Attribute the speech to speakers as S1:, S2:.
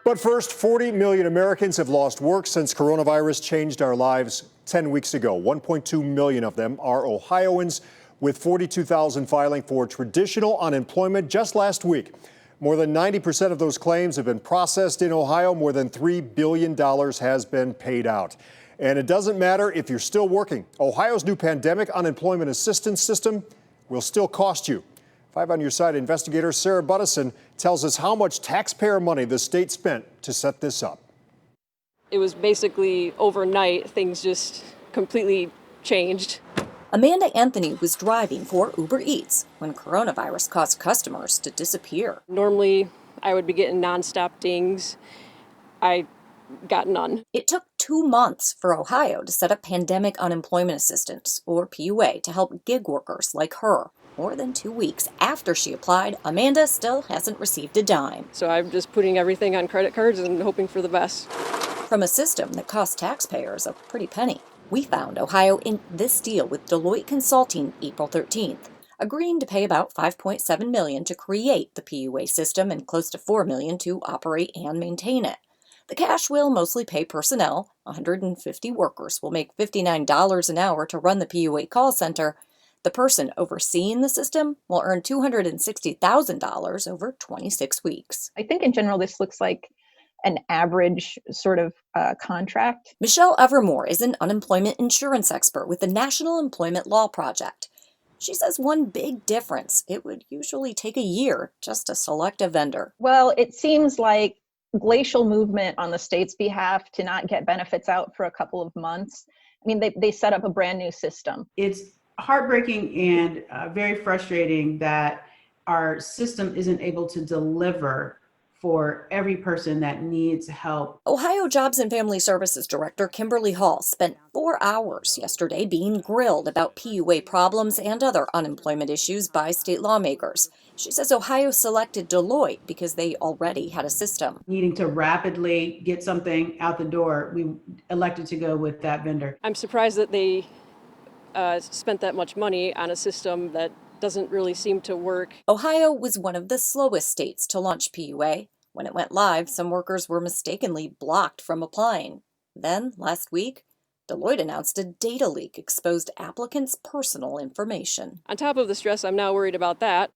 S1: But first, 40 million Americans have lost work since coronavirus changed our lives 10 weeks ago. 1.2 million of them are Ohioans, with 42,000 filing for traditional unemployment just last week. More than 90% of those claims have been processed in Ohio. More than $3 billion has been paid out. And it doesn't matter if you're still working. Ohio's new pandemic unemployment assistance system will still cost you. 5 on your side investigator Sarah Buttison tells us how much taxpayer money the state spent to set this up.
S2: It was basically overnight, things just completely changed.
S3: Amanda Anthony was driving for Uber Eats when coronavirus caused customers to disappear.
S2: Normally, I would be getting nonstop dings. I got none.
S3: It took 2 months for Ohio to set up pandemic unemployment assistance, or PUA, to help gig workers like her. More than 2 weeks after she applied, Amanda still hasn't received a dime.
S2: So I'm just putting everything on credit cards and hoping for the best.
S3: From a system that cost taxpayers a pretty penny, we found Ohio inked this deal with Deloitte Consulting April 13th, agreeing to pay about $5.7 million to create the PUA system and close to $4 million to operate and maintain it. The cash will mostly pay personnel. 150 workers will make $59 an hour to run the PUA call center. The person overseeing the system will earn $260,000 over 26 weeks.
S4: I think in general, this looks like an average sort of contract.
S3: Michelle Evermore is an unemployment insurance expert with the National Employment Law Project. She says one big difference: it would usually take a year just to select a vendor.
S4: Well, it seems like glacial movement on the state's behalf to not get benefits out for a couple of months. I mean, they set up a brand new system.
S5: It's heartbreaking and very frustrating that our system isn't able to deliver for every person that needs help.
S3: Ohio Jobs and Family Services Director Kimberly Hall spent 4 hours yesterday being grilled about PUA problems and other unemployment issues by state lawmakers. She says Ohio selected Deloitte because they already had a system.
S5: Needing to rapidly get something out the door, we elected to go with that vendor.
S2: I'm surprised that they spent that much money on a system that doesn't really seem to work.
S3: Ohio was one of the slowest states to launch PUA. When it went live, some workers were mistakenly blocked from applying. Then, last week, Deloitte announced a data leak exposed applicants' personal information.
S2: On top of the stress, I'm now worried about that.